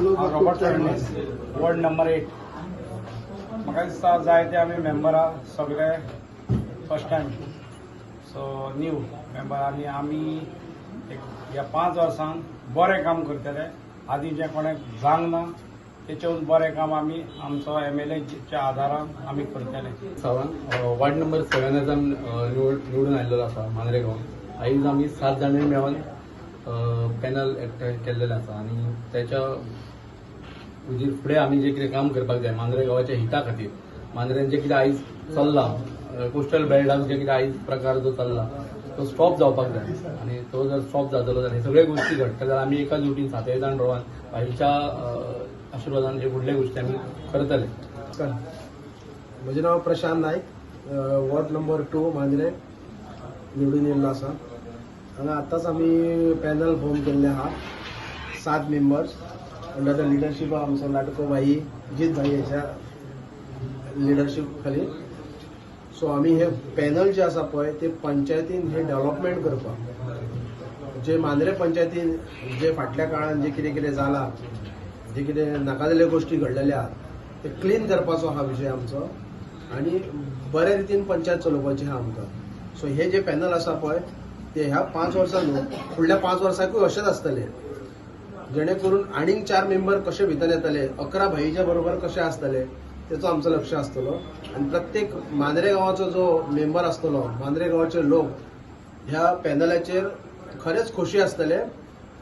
Robert Fernandes ward number 8 म्हाका दिसता जायते आमी मेंबर आहा सगळे first time so new member आनी आमी ह्या 5 वर्सांक बरें काम करतले आदी जे कोणाक जांक ना तेच्याहून बरें काम आमी आमचो MLAच्या आदारान आमी करतले। वार्ड नंबर 7 निवडून आयिल्लो आसा मांद्रेगांव। आयज आमी 7 जाणांनी मेळून पॅनल केल्लेलें आसा आनी त्याच्या फुडें आमी जे कितें काम करपाक जाय मांद्रेगांवाच्या हिता खातीर मांद्रेन जे कितें आयज चल्ला कोस्टल बेल्टाक जे कितें आयज प्रकार जो चल्ला तो स्टॉप जावपाक जाय आनी तो जर स्टॉप जातलो जाल्यार सगळे गोष्टी घडटले जाल्यार आमी एका जुटीन 7 जाण रोवन बायच्या आशिर्वादान जे फुडले गोष्टी आमी करतले। म्हजें नांव प्रशांत नायक, वॉर्ड नंबर 2 मांद्रे निवडून येयल्लो आसा। हांगा आतांच आमी पॅनल फॉर्म केल्लें आहा 7 members under the leadership of आमचो लाडको भाई जित भाई हेच्या लिडरशीप खाली। सो आमी हे पॅनल जे आसा पळय ते पंचायतीन हे डेव्हलपमेंट करपाक जे मांद्रे पंचायतीन जे फाटल्या काळान जे कितें कितें जालां जे कितें नाका जाल्ल्यो गोश्टी घडलेल्या आहात ते क्लीन करपाचो हा विशय आमचो आनी बरे रितीन पंचायत चलोवपाची आहा आमकां। सो हे जे पॅनल आसा पळय ते ह्या 5 वर्सां न्हू फुडल्या 5 वर्सांकूय अशेंच आसतले जेणे करून आनीक 4 मेंबर कशे भितर येतले 11 भाईच्या बरोबर कशे आसतले तेचो आमचो लक्ष आसतलो आनी प्रत्येक मांद्रे गांवाचो जो मेंबर आसतलो मांद्रे गांवाचे लोक ह्या पॅनलाचेर खरेच खोशी आसतले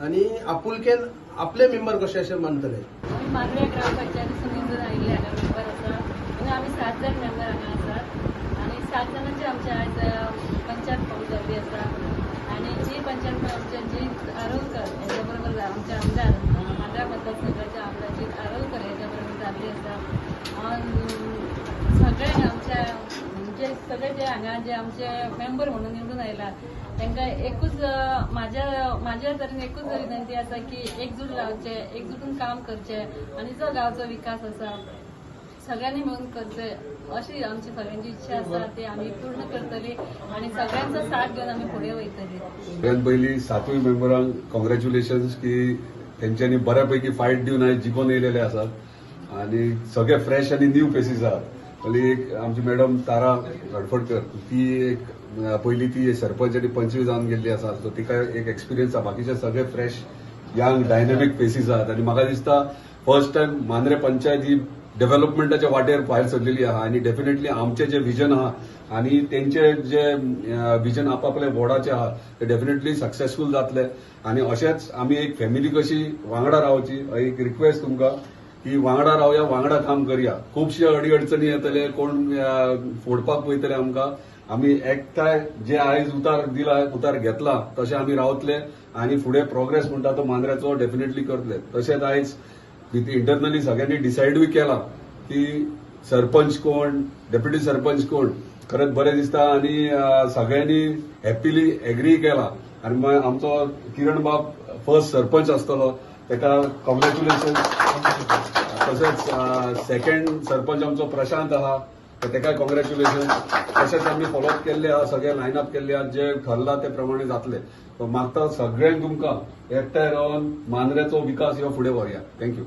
आनी आपुलकेन आपले मेंबर कशे अशें मानतले। मांद्रे ग्रामपंचायतीसून निवडून आयिल्ले हांगा मेंबर आसा आनी आमी 7 जाण मेंबर हांगा आसात आनी 7 जाणांची आमचे आयज पंचायत फॉर्म जाल्ली आसा आनी जी पंचायत आमचे जी आरोलकर हेच्या बरोबर आमचे आमदार मांद्रा मतदारसंघाचे आमदार जी आरोलकर हेच्या बरोबर जाल्ली आसा। सगळे आमच्या म्हणजे सगळे जे हांगा जे आमचे मेंबर म्हणून निवडून आयला तांकां एकूच म्हाज्या तरेन एकूच विनंती आसा की एकजूट रावचे एकजूटून काम करचे आनी जो गांवचो विकास आसा सगळ्यांनी मेळून करचे अशी आमची सगळ्यांची इच्छा आसा ती आमी पूर्ण करतली आनी सगळ्यांचो साथ घेवन आमी फुडें वयतली। सगळ्यात पयलीं 7 मेंबरांक कॉंग्रॅच्युलेशन्स की तेंच्यांनी बऱ्यापैकी फायट दिवन आयज जिखून येयलेले आसात आनी सगळे फ्रेश आनी न्यू फेसीस आहात। पयली एक आमची मॅडम तारा गडफडकर ती एक पयली ती सरपंच आनी पंच जावन गेल्ली आसा सो तिका एक एक्सपिरियन्स आहा बाकीचे सगळे फ्रेश यंग डायनॅमिक फेसीस आहात आनी म्हाका दिसता फर्स्ट टायम मांद्रे पंचायत ही डेव्हलपमेंटाच्या वाटेर भायर सरलेली आहा आनी डेफिनेटली आमचे जे विजन आहा आनी तेंचे जे विजन आपापल्या वॉर्डाचे आहा ते डेफिनेटली सक्सेसफूल जातले आनी अशेंच आमी एक फॅमिली कशी वांगडा रावची एक रिक्वेस्ट तुमकां की वांगडा रावया वांगडा काम करया। खुबशे अडचणी येतले कोण फोडपाक वयतले आमकां आमी एकठांय जे आयज उतार घेतला तशें आमी रावतले आनी फुडें प्रोग्रेस म्हणटा तो मांद्र्याचो डेफिनेटली करतले। तशेंच आयज इंटरनली सगळ्यांनी डिसायडूय केला की सरपंच कोण डेप्युटी सरपंच कोण खरेंच बरें दिसता आनी सगळ्यांनी हॅपीली एग्री केला आनी आमचो किरण बाब फर्स्ट सरपंच आसतलो ताका कॉंग्रॅच्युलेशन। तशेंच सेकंड सरपंच आमचो प्रशांत आहा ताकाय कॉंग्रॅच्युलेशन। तशेंच आमी फॉलोअप केल्ले आहा सगळे लायनअप केल्ले आहा जे ठरला ते प्रमाणे जातले। मागता सगळ्यांक तुमकां एकठांय रावन मांद्र्याचो विकास ह्यो फुडें व्हरया। थँक्यू।